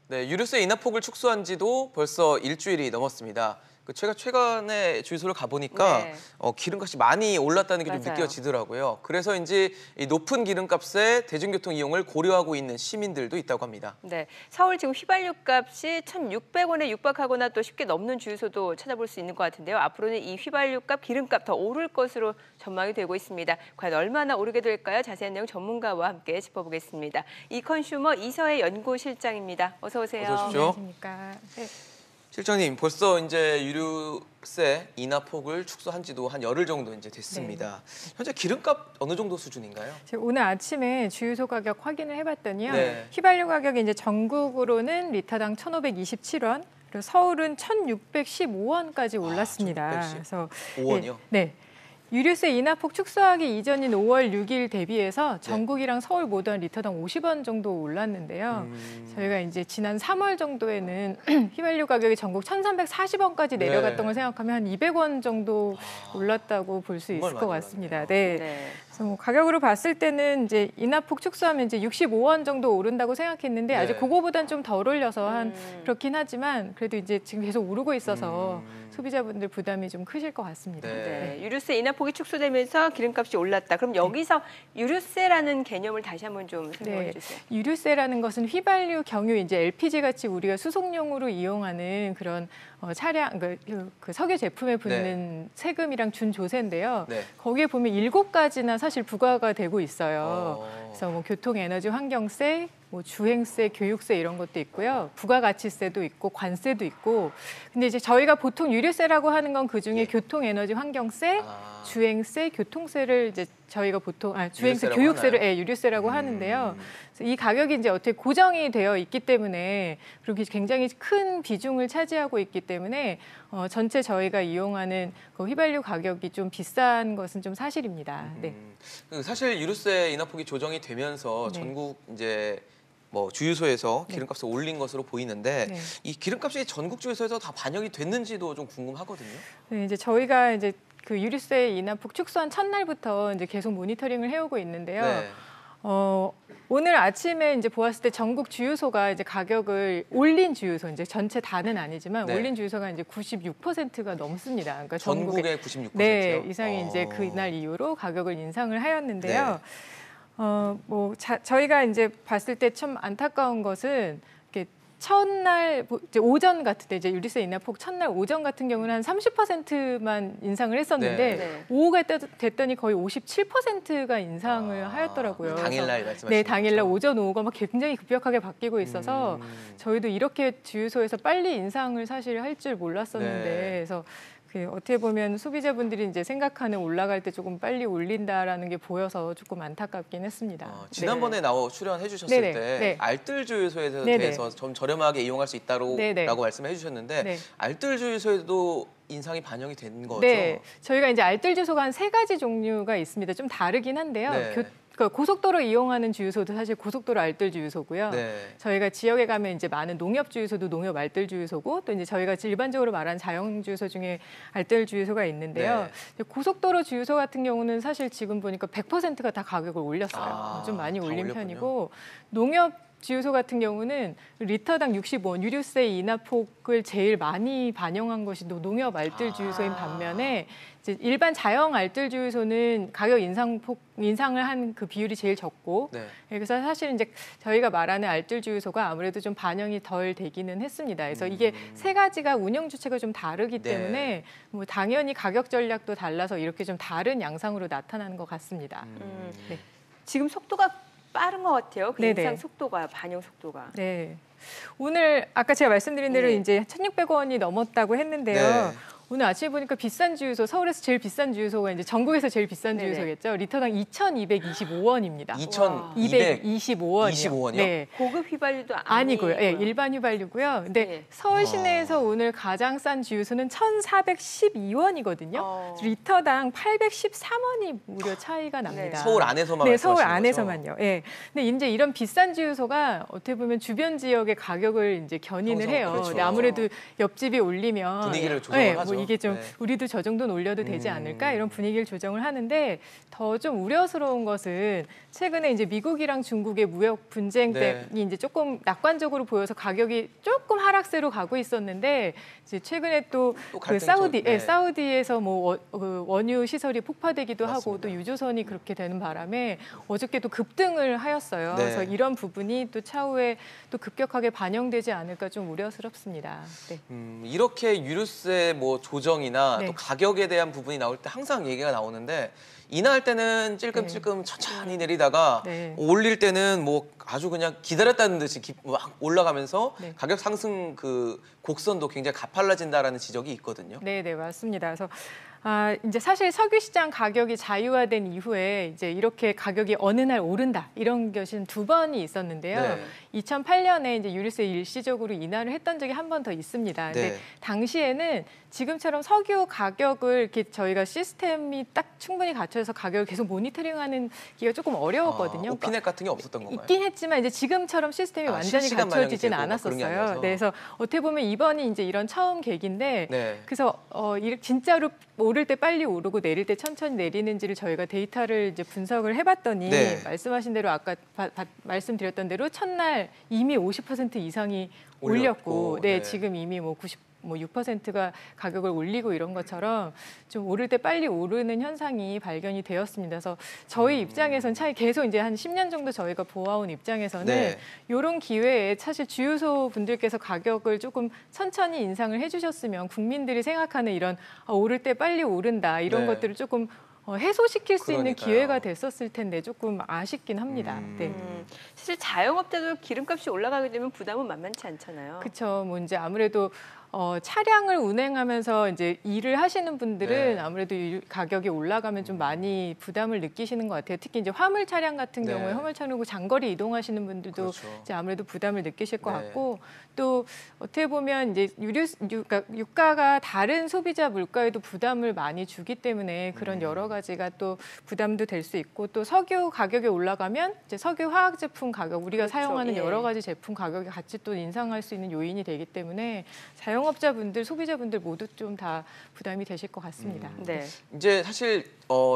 네, 유류세 인하폭을 축소한 지도 벌써 일주일이 넘었습니다. 최근에 주유소를 가보니까 네. 기름값이 많이 올랐다는 게 좀 맞아요. 느껴지더라고요. 그래서인지 이 높은 기름값에 대중교통 이용을 고려하고 있는 시민들도 있다고 합니다. 네, 서울 지금 휘발유 값이 1,600원에 육박하거나 또 쉽게 넘는 주유소도 찾아볼 수 있는 것 같은데요. 앞으로는 이 휘발유 값, 기름값 더 오를 것으로 전망이 되고 있습니다. 과연 얼마나 오르게 될까요? 자세한 내용 전문가와 함께 짚어보겠습니다. 이컨슈머 이서혜 연구실장입니다. 어서 오세요. 어서 오십시오. 안녕하십니까. 네. 실장님, 벌써 이제 유류세 인하폭을 축소한 지도 한 열흘 정도 이제 됐습니다. 네. 현재 기름값 어느 정도 수준인가요? 제가 오늘 아침에 주유소 가격 확인을 해봤더니요. 네. 휘발유 가격이 이제 전국으로는 리터당 1,527원, 그리고 서울은 1,615원까지 올랐습니다. 1,615 그래서 5원이요? 네. 유류세 인하폭 축소하기 이전인 5월 6일 대비해서 전국이랑 서울 모두 한 리터당 50원 정도 올랐는데요. 저희가 이제 지난 3월 정도에는 휘발유 가격이 전국 1,340원까지 내려갔던 걸 생각하면 한 200원 정도 올랐다고 볼 수 있을 것 같습니다. 네. 네. 그래서 뭐 가격으로 봤을 때는 이제 인하폭 축소하면 이제 65원 정도 오른다고 생각했는데 아직 그거보단 좀 덜 올려서 한 그렇긴 하지만 그래도 이제 지금 계속 오르고 있어서 소비자분들 부담이 좀 크실 것 같습니다. 네. 유류세 인하폭이 축소되면서 기름값이 올랐다. 그럼 여기서 유류세라는 개념을 다시 한번 좀 설명해 주세요. 유류세라는 것은 휘발유, 경유, 이제 LPG 같이 우리가 수송용으로 이용하는 그런 차량, 그 석유 제품에 붙는 세금이랑 준조세인데요. 거기에 보면 7가지나 사실 부과가 되고 있어요. 그래서 뭐 교통, 에너지, 환경세, 뭐 주행세, 교육세 이런 것도 있고요. 부가가치세도 있고 관세도 있고. 근데 이제 저희가 보통 유류세라고 하는 건 그중에 교통, 에너지, 환경세, 주행세, 교통세를 이제 저희가 보통 주행세, 교육세를 유류세라고 하는데요. 그래서 이 가격이 이제 어떻게 고정이 되어 있기 때문에 그렇게 굉장히 큰 비중을 차지하고 있기 때문에 전체 저희가 이용하는 그 휘발유 가격이 좀 비싼 것은 좀 사실입니다. 네. 사실 유류세 인하폭이 조정이 되면서 전국 이제 뭐 주유소에서 기름값을 올린 것으로 보이는데 이 기름값이 전국 주유소에서 다 반영이 됐는지도 좀 궁금하거든요. 네, 이제 저희가 이제 그 유류세 인하폭 축소한 첫날부터 이제 계속 모니터링을 해오고 있는데요. 오늘 아침에 이제 보았을 때 전국 주유소가 이제 가격을 올린 주유소, 이제 전체 다는 아니지만 올린 주유소가 이제 96%가 넘습니다. 그러니까 전국의 96%요? 네, 이상이 이제 그날 이후로 가격을 인상을 하였는데요. 저희가 이제 봤을 때 참 안타까운 것은 첫날 이제 오전 같은 때 이제 유류세 인하폭 첫날 오전 같은 경우는 한 30%만 인상을 했었는데 오후가 됐더니 거의 57%가 인상을 하였더라고요. 당일날 말씀하시는 네, 당일날 거죠? 오전 오후가 막 굉장히 급격하게 바뀌고 있어서 저희도 이렇게 주유소에서 빨리 인상을 사실 할 줄 몰랐었는데 그래서 어떻게 보면 소비자분들이 이제 생각하는 올라갈 때 조금 빨리 올린다라는 게 보여서 조금 안타깝긴 했습니다. 지난번에 출연해 주셨을 때 알뜰 주유소에 대해서 좀 저렴하게 이용할 수 있다고 말씀해 주셨는데 알뜰 주유소에도 인상이 반영이 된 거죠? 네, 저희가 이제 알뜰 주유소가 한 3가지 종류가 있습니다. 좀 다르긴 한데요. 고속도로 이용하는 주유소도 사실 고속도로 알뜰 주유소고요. 저희가 지역에 가면 이제 많은 농협 주유소도 농협 알뜰 주유소고 또 이제 저희가 일반적으로 말하는 자영 주유소 중에 알뜰 주유소가 있는데요. 고속도로 주유소 같은 경우는 사실 지금 보니까 100%가 다 가격을 올렸어요. 좀 많이 올린 편이고 농협 주유소 같은 경우는 리터당 65원, 유류세 인하폭을 제일 많이 반영한 것이 농협 알뜰 주유소인 반면에 이제 일반 자영 알뜰 주유소는 가격 인상을 한 그 비율이 제일 적고 그래서 사실 이제 저희가 말하는 알뜰 주유소가 아무래도 좀 반영이 덜 되기는 했습니다. 그래서 이게 3가지가 운영 주체가 좀 다르기 때문에 뭐 당연히 가격 전략도 달라서 이렇게 좀 다른 양상으로 나타나는 것 같습니다. 지금 속도가 빠른 것 같아요. 그 인상 속도가, 반영 속도가. 네. 오늘 아까 제가 말씀드린 대로 이제 1,600원이 넘었다고 했는데요. 오늘 아침에 보니까 비싼 주유소, 서울에서 제일 비싼 주유소가 이제 전국에서 제일 비싼 주유소겠죠. 리터당 2,225원입니다. 2,225원이요. 25원이요? 네. 고급 휘발유도 아니고요. 네, 일반 휘발유고요. 근데 서울 시내에서 오늘 가장 싼 주유소는 1,412원이거든요. 리터당 813원이 무려 차이가 납니다. 서울 안에서만 네, 서울 안에서만요. 네. 근데 이제 이런 비싼 주유소가 어떻게 보면 주변 지역의 가격을 이제 견인을 해요. 근데 아무래도 옆집이 올리면 분위기를 조정을 하죠. 그렇죠. 이게 좀 우리도 저 정도는 올려도 되지 않을까 이런 분위기를 조정을 하는데 더 좀 우려스러운 것은 최근에 이제 미국이랑 중국의 무역 분쟁 때문에 이제 조금 낙관적으로 보여서 가격이 조금 하락세로 가고 있었는데 이제 최근에 또 그 사우디에서 뭐 원유 시설이 폭파되기도 맞습니다. 하고 또 유조선이 그렇게 되는 바람에 어저께 또 급등을 하였어요. 그래서 이런 부분이 또 차후에 또 급격하게 반영되지 않을까 좀 우려스럽습니다. 네. 이렇게 유류세 뭐 조정이나 또 가격에 대한 부분이 나올 때 항상 얘기가 나오는데 인하할 때는 찔끔찔끔 천천히 내리다가 올릴 때는 뭐 아주 그냥 기다렸다는 듯이 막 올라가면서 가격 상승 그 곡선도 굉장히 가팔라진다라는 지적이 있거든요. 네, 맞습니다. 그래서 이제 사실 석유 시장 가격이 자유화된 이후에 이제 이렇게 가격이 어느 날 오른다 이런 것은 2번이 있었는데요. 2008년에 이제 유류세 일시적으로 인하를 했던 적이 한 번 더 있습니다. 근데 당시에는 지금처럼 석유 가격을 이렇게 저희가 시스템이 딱 충분히 갖춰져서 가격을 계속 모니터링하는 기가 조금 어려웠거든요. 오피넷 같은 게 없었던 건가요? 있긴 했지만 이제 지금처럼 시스템이 완전히 갖춰지지는 않았었어요. 그래서 어떻게 보면 이번이 이제 이런 처음 계기인데 그래서 진짜로 오를 때 빨리 오르고 내릴 때 천천히 내리는지를 저희가 데이터를 이제 분석을 해봤더니 말씀하신 대로 아까 말씀드렸던 대로 첫날 이미 50% 이상이 올렸고 지금 이미 뭐 6%가 가격을 올리고 이런 것처럼 좀 오를 때 빨리 오르는 현상이 발견이 되었습니다. 그래서 저희 입장에서는 차이 계속 이제 한 10년 정도 저희가 보아온 입장에서는 이런 기회에 사실 주유소 분들께서 가격을 조금 천천히 인상을 해주셨으면 국민들이 생각하는 이런 오를 때 빨리 오른다 이런 것들을 조금 해소시킬 수 있는 기회가 됐었을 텐데 조금 아쉽긴 합니다. 사실 자영업자도 기름값이 올라가게 되면 부담은 만만치 않잖아요. 그렇죠. 뭐 이제 아무래도 차량을 운행하면서 이제 일을 하시는 분들은 아무래도 가격이 올라가면 좀 많이 부담을 느끼시는 것 같아요. 특히 이제 화물 차량 같은 경우에 화물 차량으로 장거리 이동하시는 분들도 이제 아무래도 부담을 느끼실 것 같고 또 어떻게 보면 이제 그러니까 유가가 다른 소비자 물가에도 부담을 많이 주기 때문에 그런 여러 가지가 또 부담도 될 수 있고 또 석유 가격이 올라가면 이제 석유 화학 제품 가격 우리가 사용하는 여러 가지 제품 가격이 같이 또 인상할 수 있는 요인이 되기 때문에 자영업자분들, 소비자분들 모두 좀 다 부담이 되실 것 같습니다. 이제 사실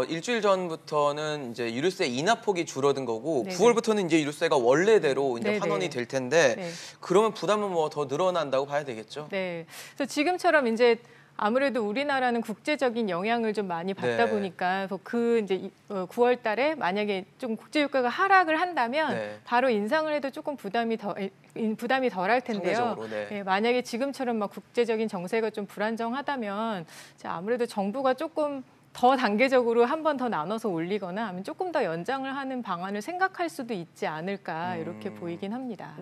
일주일 전부터는 이제 유류세 인하폭이 줄어든 거고 9월부터는 이제 유류세가 원래대로 이제 환원이 될 텐데 그러면 부담은 뭐 더 늘어난다고 봐야 되겠죠? 그래서 지금처럼 이제 아무래도 우리나라는 국제적인 영향을 좀 많이 받다 보니까 그 이제 9월 달에 만약에 좀 국제 유가가 하락을 한다면 바로 인상을 해도 조금 부담이 덜 할 텐데요. 만약에 지금처럼 막 국제적인 정세가 좀 불안정하다면 아무래도 정부가 조금 더 단계적으로 한 번 더 나눠서 올리거나 하면 조금 더 연장을 하는 방안을 생각할 수도 있지 않을까 이렇게 보이긴 합니다.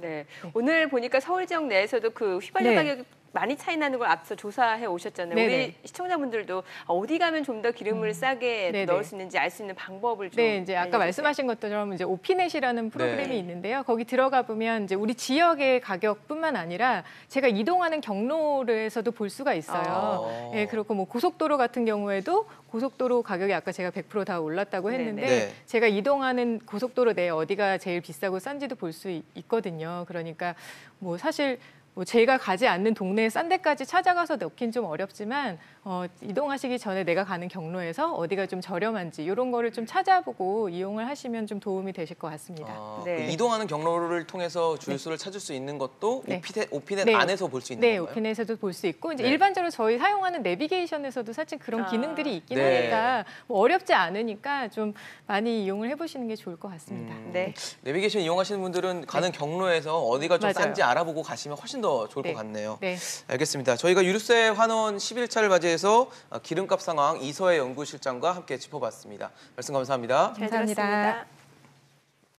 오늘 보니까 서울 지역 내에서도 그 휘발유 가격이 많이 차이 나는 걸 앞서 조사해 오셨잖아요. 우리 시청자분들도 어디 가면 좀 더 기름을 싸게 넣을 수 있는지 알 수 있는 방법을 좀 이제 아까 말씀하신 것처럼 이제 오피넷이라는 프로그램이 있는데요. 거기 들어가 보면 이제 우리 지역의 가격뿐만 아니라 제가 이동하는 경로에서도 볼 수가 있어요. 그리고 뭐 고속도로 같은 경우에도 고속도로 가격이 아까 제가 100% 다 올랐다고 했는데 제가 이동하는 고속도로 내에 어디가 제일 비싸고 싼지도 볼 수 있거든요. 그러니까 뭐 사실 뭐 제가 가지 않는 동네에 싼 데까지 찾아가서 넣긴 좀 어렵지만 이동하시기 전에 내가 가는 경로에서 어디가 좀 저렴한지 이런 거를 좀 찾아보고 이용을 하시면 좀 도움이 되실 것 같습니다. 이동하는 경로를 통해서 주유소를 찾을 수 있는 것도 오피넷 안에서 볼 수 있는 건가요? 오피넷에서도 볼 수 있고 이제 일반적으로 저희 사용하는 내비게이션에서도 사실 그런 기능들이 있긴 하니까 뭐 어렵지 않으니까 좀 많이 이용을 해보시는 게 좋을 것 같습니다. 내비게이션 이용하시는 분들은 가는 경로에서 어디가 좀 싼지 알아보고 가시면 훨씬 더 좋을 것 같네요. 알겠습니다. 저희가 유류세 환원 11차를 맞이해서 기름값 상황 이서혜 연구실장과 함께 짚어봤습니다. 말씀 감사합니다. 잘 들었습니다.